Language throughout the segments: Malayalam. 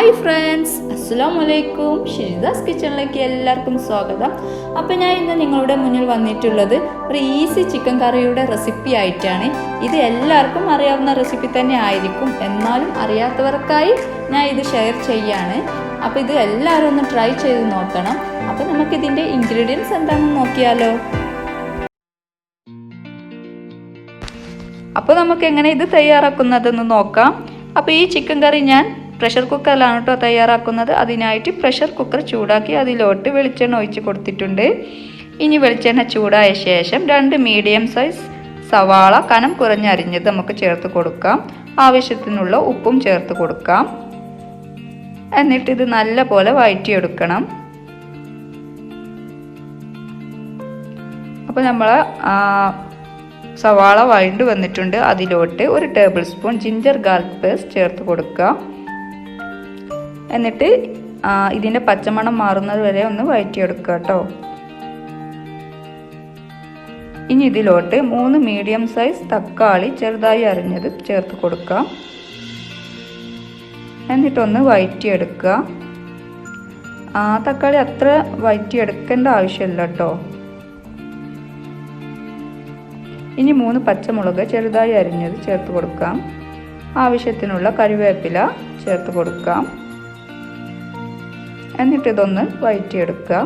ഹായ് ഫ്രണ്ട്സ്, അസ്സലാമലൈക്കും. ഷിജിദാസ് കിച്ചണിലേക്ക് എല്ലാവർക്കും സ്വാഗതം. അപ്പോൾ ഞാൻ ഇന്ന് നിങ്ങളുടെ മുന്നിൽ വന്നിട്ടുള്ളത് ഒരു ഈസി ചിക്കൻ കറിയുടെ റെസിപ്പി ആയിട്ടാണ്. ഇത് എല്ലാവർക്കും അറിയാവുന്ന റെസിപ്പി തന്നെ ആയിരിക്കും, എന്നാലും അറിയാത്തവർക്കായി ഞാൻ ഇത് ഷെയർ ചെയ്യാണ്. അപ്പോൾ ഇത് എല്ലാവരും ഒന്ന് ട്രൈ ചെയ്ത് നോക്കണം. അപ്പോൾ നമുക്കിതിൻ്റെ ഇൻഗ്രീഡിയൻസ് എന്താണെന്ന് നോക്കിയാലോ. അപ്പോൾ നമുക്ക് എങ്ങനെ ഇത് തയ്യാറാക്കുന്നതെന്ന് നോക്കാം. അപ്പോൾ ഈ ചിക്കൻ കറി ഞാൻ പ്രഷർ കുക്കറിലാണ് കേട്ടോ തയ്യാറാക്കുന്നത്. അതിനായിട്ട് പ്രഷർ കുക്കർ ചൂടാക്കി അതിലോട്ട് വെളിച്ചെണ്ണ ഒഴിച്ച് കൊടുത്തിട്ടുണ്ട്. ഇനി വെളിച്ചെണ്ണ ചൂടായ ശേഷം 2 മീഡിയം സൈസ് സവാള കനം കുറഞ്ഞരിഞ്ഞത് നമുക്ക് ചേർത്ത് കൊടുക്കാം. ആവശ്യത്തിനുള്ള ഉപ്പും ചേർത്ത് കൊടുക്കാം. എന്നിട്ട് ഇത് നല്ല പോലെ വഴറ്റിയെടുക്കണം. അപ്പോൾ നമ്മൾ സവാള വഴണ്ട് വന്നിട്ടുണ്ട്. അതിലോട്ട് 1 table spoon ginger garlic paste ചേർത്ത് കൊടുക്കുക. എന്നിട്ട് ഇതിൻ്റെ പച്ചമണം മാറുന്നത് വരെ ഒന്ന് വഴറ്റിയെടുക്കുക കേട്ടോ. ഇനി ഇതിലോട്ട് 3 മീഡിയം സൈസ് തക്കാളി ചെറുതായി അരിഞ്ഞത് ചേർത്ത് കൊടുക്കുക. എന്നിട്ടൊന്ന് വഴറ്റിയെടുക്കുക. തക്കാളി അത്ര വഴറ്റിയെടുക്കേണ്ട ആവശ്യമില്ല കേട്ടോ. ഇനി 3 പച്ചമുളക് ചെറുതായി അരിഞ്ഞത് ചേർത്ത് കൊടുക്കാം. ആവശ്യത്തിനുള്ള കറിവേപ്പില ചേർത്ത് കൊടുക്കാം. എന്നിട്ട് ഇതൊന്ന് വഴറ്റിയെടുക്കുക.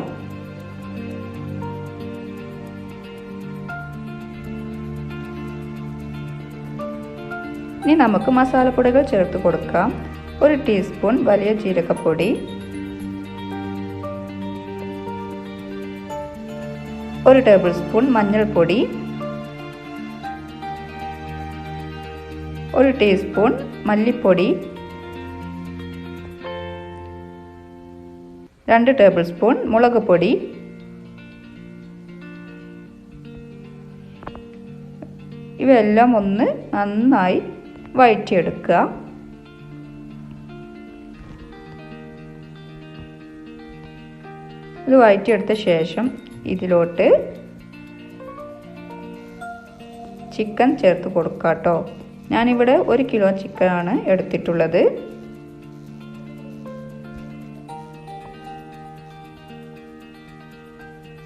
ഇനി നമുക്ക് മസാലപ്പൊടികൾ ചേർത്ത് കൊടുക്കാം. 1 ടീസ്പൂൺ വലിയ ജീരകപ്പൊടി, 1 ടേബിൾ സ്പൂൺ മഞ്ഞൾപ്പൊടി, 1 ടീസ്പൂൺ മല്ലിപ്പൊടി, 2 ടേബിൾ സ്പൂൺ മുളക് പൊടി, ഇവയെല്ലാം ഒന്ന് നന്നായി വഴറ്റിയെടുക്കുക. ഇത് വഴറ്റിയെടുത്ത ശേഷം ഇതിലോട്ട് ചിക്കൻ ചേർത്ത് കൊടുക്കുക കേട്ടോ. ഞാനിവിടെ 1 കിലോ ചിക്കനാണ് എടുത്തിട്ടുള്ളത്.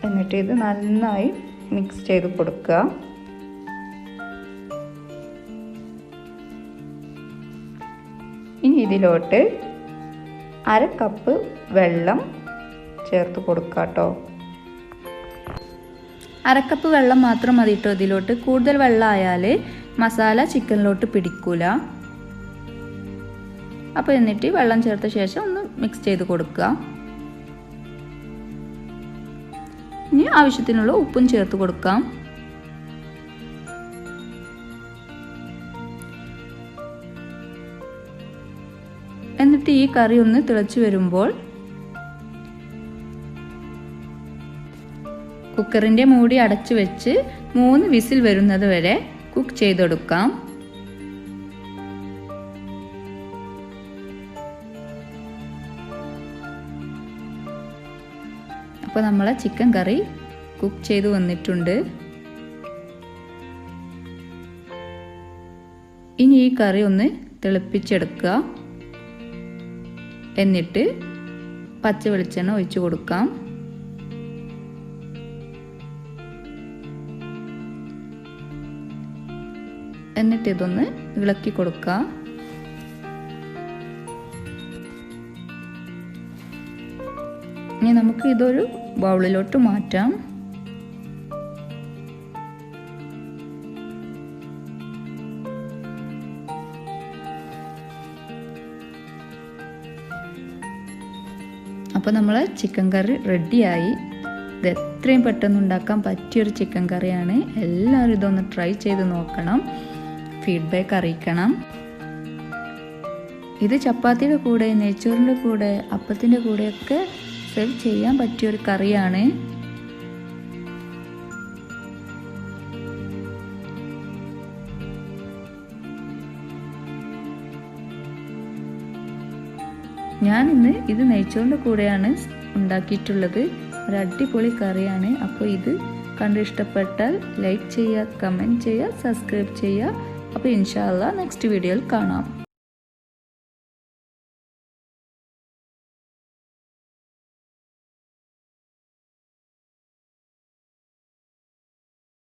എന്നിട്ട് ഇത് നന്നായി മിക്സ് ചെയ്ത് കൊടുക്കുക. ഇനി ഇതിലോട്ട് 1/2 കപ്പ് വെള്ളം ചേർത്ത് കൊടുക്കുക കേട്ടോ. 1/2 കപ്പ് വെള്ളം മാത്രം മതി കേട്ടോ ഇതിലോട്ട്. കൂടുതൽ വെള്ളം ആയാൽ മസാല ചിക്കനിലോട്ട് പിടിക്കൂല. അപ്പോൾ എന്നിട്ട് വെള്ളം ചേർത്ത ശേഷം ഒന്ന് മിക്സ് ചെയ്ത് കൊടുക്കുക. ഇനി ആവശ്യത്തിനുള്ള ഉപ്പും ചേർത്ത് കൊടുക്കാം. എന്നിട്ട് ഈ കറി ഒന്ന് തിളച്ചു വരുമ്പോൾ കുക്കറിൻ്റെ മൂടി അടച്ചു വെച്ച് 3 വിസിൽ വരുന്നത് വരെ കുക്ക് ചെയ്തെടുക്കാം. അപ്പോൾ നമ്മളെ ചിക്കൻ കറി കുക്ക് ചെയ്ത് വന്നിട്ടുണ്ട്. ഇനി ഈ കറി ഒന്ന് തിളപ്പിച്ചെടുക്കുക. എന്നിട്ട് പച്ച വെളിച്ചെണ്ണ ഒഴിച്ചു കൊടുക്കാം. എന്നിട്ട് ഇതൊന്ന് ഇളക്കി കൊടുക്കുക. ഇനി നമുക്ക് ഇതൊരു ബൗളിലോട്ട് മാറ്റാം. അപ്പോൾ നമ്മളെ ചിക്കൻ കറി റെഡിയായി. ഇത് എത്രയും പെട്ടെന്ന് ഉണ്ടാക്കാൻ പറ്റിയൊരു ചിക്കൻ കറിയാണ്. എല്ലാവരും ഇതൊന്ന് ട്രൈ ചെയ്ത് നോക്കണം, ഫീഡ്ബാക്ക് അറിയിക്കണം. ഇത് ചപ്പാത്തിയുടെ കൂടെ, നെയ്ച്ചോറിൻ്റെ കൂടെ, അപ്പത്തിൻ്റെ കൂടെയൊക്കെ സെർവ് ചെയ്യാൻ പറ്റിയൊരു കറിയാണ്. ഞാൻ ഇന്ന് ഇത് നെയ്ച്ചോറിൻ്റെ കൂടെയാണ് ഉണ്ടാക്കിയിട്ടുള്ളത്. ഒരു അടിപൊളി കറിയാണ്. അപ്പോൾ ഇത് കണ്ട് ഇഷ്ടപ്പെട്ടാൽ ലൈക്ക് ചെയ്യുക, കമൻറ്റ് ചെയ്യുക, സബ്സ്ക്രൈബ് ചെയ്യുക. അപ്പോൾ ഇൻഷാ അല്ലാഹ് നെക്സ്റ്റ് വീഡിയോയിൽ കാണാം.